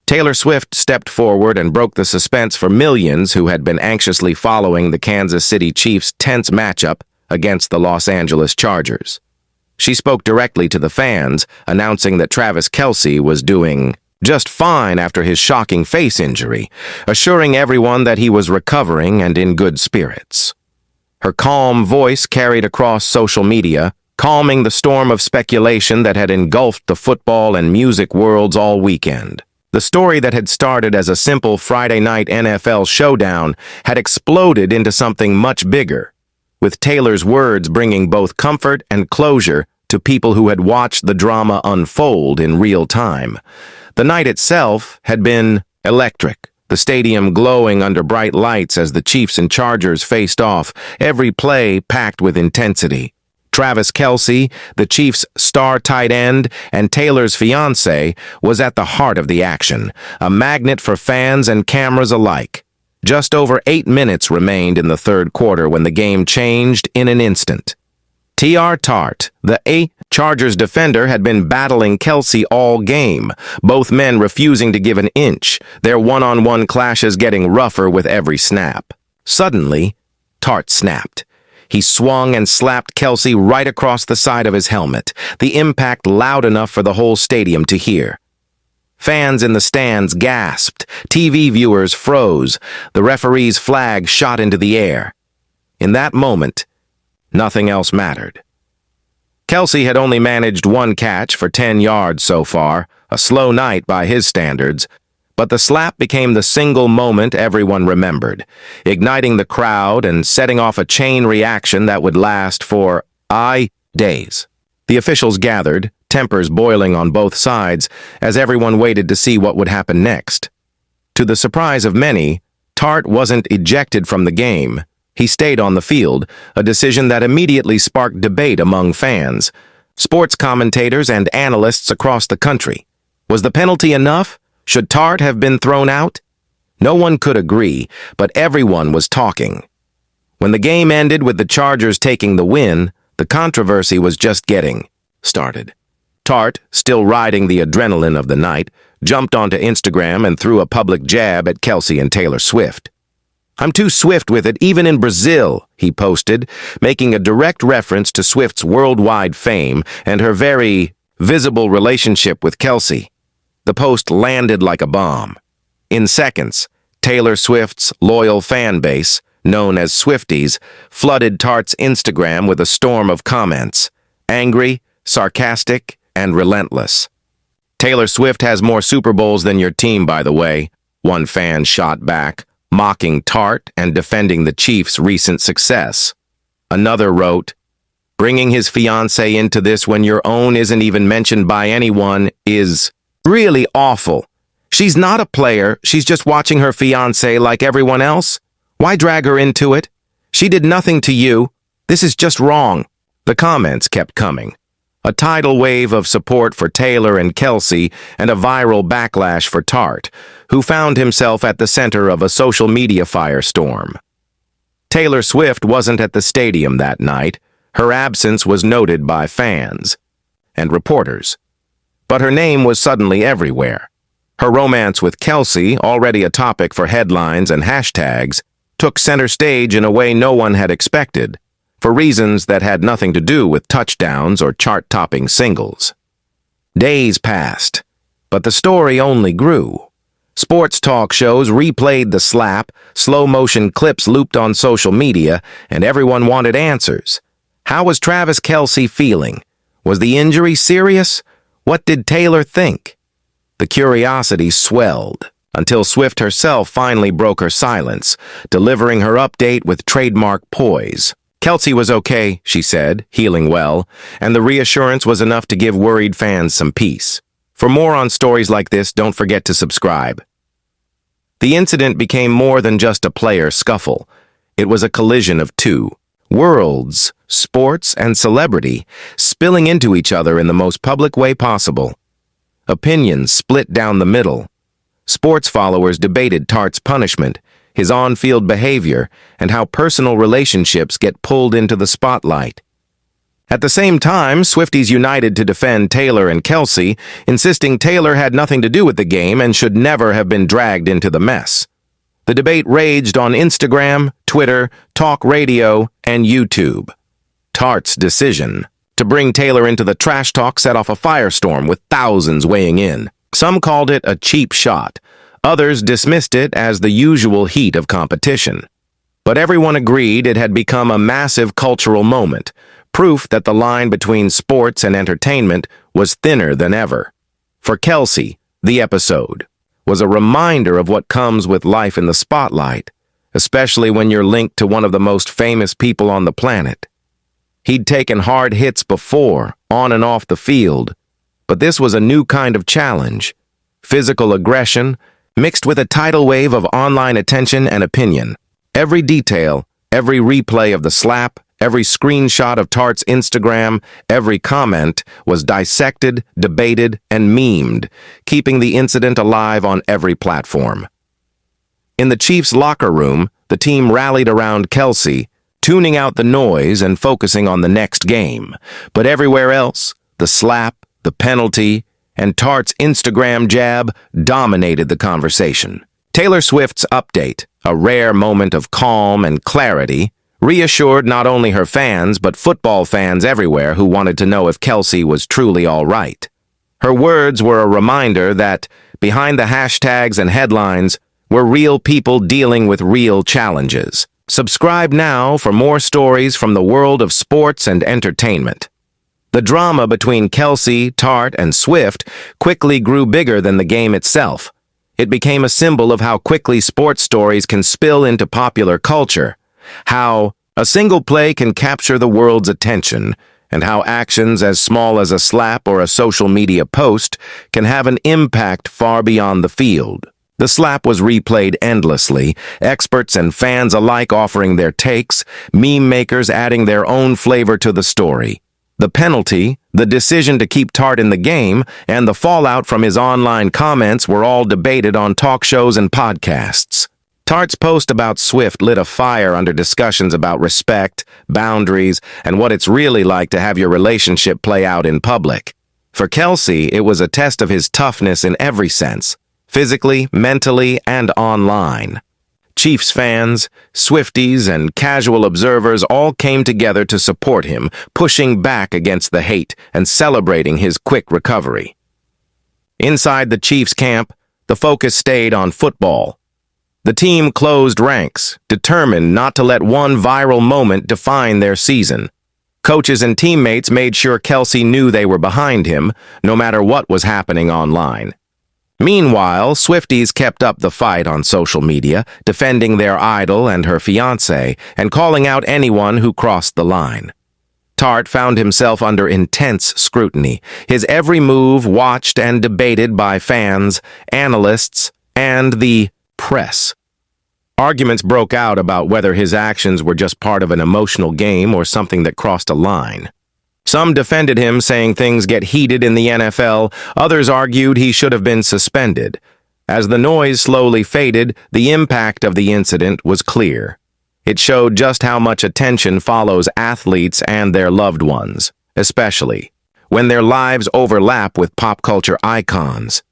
Taylor Swift stepped forward and broke the suspense for millions who had been anxiously following the Kansas City Chiefs' tense matchup against the Los Angeles Chargers. She spoke directly to the fans, announcing that Travis Kelce was doing just fine after his shocking face injury, assuring everyone that he was recovering and in good spirits. Her calm voice carried across social media, calming the storm of speculation that had engulfed the football and music worlds all weekend. The story that had started as a simple Friday night NFL showdown had exploded into something much bigger, with Taylor's words bringing both comfort and closure to people who had watched the drama unfold in real time. The night itself had been electric, the stadium glowing under bright lights as the Chiefs and Chargers faced off, every play packed with intensity. Travis Kelce, the Chiefs' star tight end, and Taylor's fiancée, was at the heart of the action, a magnet for fans and cameras alike. Just over 8 minutes remained in the third quarter when the game changed in an instant. Tart, the Chargers defender, had been battling Kelce all game, both men refusing to give an inch, their one-on-one clashes getting rougher with every snap. Suddenly, Tart snapped. He swung and slapped Kelce right across the side of his helmet, the impact loud enough for the whole stadium to hear. Fans in the stands gasped, TV viewers froze, the referee's flag shot into the air. In that moment, nothing else mattered. Kelce had only managed one catch for 10 yards so far, a slow night by his standards, but the slap became the single moment everyone remembered, igniting the crowd and setting off a chain reaction that would last for days. The officials gathered, tempers boiling on both sides, as everyone waited to see what would happen next. To the surprise of many, Tart wasn't ejected from the game. He stayed on the field, a decision that immediately sparked debate among fans, sports commentators, and analysts across the country. Was the penalty enough? Should Tart have been thrown out? No one could agree, but everyone was talking. When the game ended with the Chargers taking the win, the controversy was just getting started. Tart, still riding the adrenaline of the night, jumped onto Instagram and threw a public jab at Kelce and Taylor Swift. "I'm too swift with it, even in Brazil," he posted, making a direct reference to Swift's worldwide fame and her very visible relationship with Kelce. The post landed like a bomb. In seconds, Taylor Swift's loyal fan base, known as Swifties, flooded Tart's Instagram with a storm of comments, angry, sarcastic, and relentless. "Taylor Swift has more Super Bowls than your team, by the way," one fan shot back, mocking Tart and defending the Chiefs' recent success. Another wrote, "Bringing his fiancée into this when your own isn't even mentioned by anyone is really awful. She's not a player, she's just watching her fiancé like everyone else. Why drag her into it? She did nothing to you. This is just wrong." The comments kept coming. A tidal wave of support for Taylor and Kelce and a viral backlash for Tart, who found himself at the center of a social media firestorm. Taylor Swift wasn't at the stadium that night. Her absence was noted by fans and reporters. But her name was suddenly everywhere. Her romance with Kelce, already a topic for headlines and hashtags, took center stage in a way no one had expected, for reasons that had nothing to do with touchdowns or chart-topping singles. Days passed, but the story only grew. Sports talk shows replayed the slap, slow-motion clips looped on social media, and everyone wanted answers. How was Travis Kelce feeling? Was the injury serious? What did Taylor think? The curiosity swelled, until Swift herself finally broke her silence, delivering her update with trademark poise. "Kelce was okay," she said, healing well, and the reassurance was enough to give worried fans some peace. For more on stories like this, don't forget to subscribe. The incident became more than just a player scuffle. It was a collision of two worlds, sports and celebrity, spilling into each other in the most public way possible. Opinions split down the middle. Sports followers debated Tart's punishment, his on-field behavior, and how personal relationships get pulled into the spotlight. At the same time, Swifties united to defend Taylor and Kelce, insisting Taylor had nothing to do with the game and should never have been dragged into the mess. The debate raged on Instagram, Twitter, talk radio, and YouTube. Tart's decision to bring Taylor into the trash talk set off a firestorm with thousands weighing in. Some called it a cheap shot. Others dismissed it as the usual heat of competition. But everyone agreed it had become a massive cultural moment, proof that the line between sports and entertainment was thinner than ever. For Kelce, the episode was a reminder of what comes with life in the spotlight, especially when you're linked to one of the most famous people on the planet. He'd taken hard hits before, on and off the field, but this was a new kind of challenge. Physical aggression, mixed with a tidal wave of online attention and opinion. Every detail, every replay of the slap, every screenshot of Tart's Instagram, every comment was dissected, debated, and memed, keeping the incident alive on every platform. In the Chiefs' locker room, the team rallied around Kelce, tuning out the noise and focusing on the next game. But everywhere else, the slap, the penalty, and Tart's Instagram jab dominated the conversation. Taylor Swift's update, a rare moment of calm and clarity, reassured not only her fans but football fans everywhere who wanted to know if Kelce was truly all right. Her words were a reminder that, behind the hashtags and headlines, were real people dealing with real challenges. Subscribe now for more stories from the world of sports and entertainment. The drama between Kelce, Tart, and Swift quickly grew bigger than the game itself. It became a symbol of how quickly sports stories can spill into popular culture, how a single play can capture the world's attention, and how actions as small as a slap or a social media post can have an impact far beyond the field. The slap was replayed endlessly, experts and fans alike offering their takes, meme makers adding their own flavor to the story. The penalty, the decision to keep Tart in the game, and the fallout from his online comments were all debated on talk shows and podcasts. Tart's post about Swift lit a fire under discussions about respect, boundaries, and what it's really like to have your relationship play out in public. For Kelce, it was a test of his toughness in every sense, physically, mentally, and online. Chiefs fans, Swifties, and casual observers all came together to support him, pushing back against the hate and celebrating his quick recovery. Inside the Chiefs camp, the focus stayed on football. The team closed ranks, determined not to let one viral moment define their season. Coaches and teammates made sure Kelce knew they were behind him, no matter what was happening online. Meanwhile, Swifties kept up the fight on social media, defending their idol and her fiancé, and calling out anyone who crossed the line. Tart found himself under intense scrutiny, his every move watched and debated by fans, analysts, and the press. Arguments broke out about whether his actions were just part of an emotional game or something that crossed a line. Some defended him, saying things get heated in the NFL. Others argued he should have been suspended. As the noise slowly faded, the impact of the incident was clear. It showed just how much attention follows athletes and their loved ones, especially when their lives overlap with pop culture icons.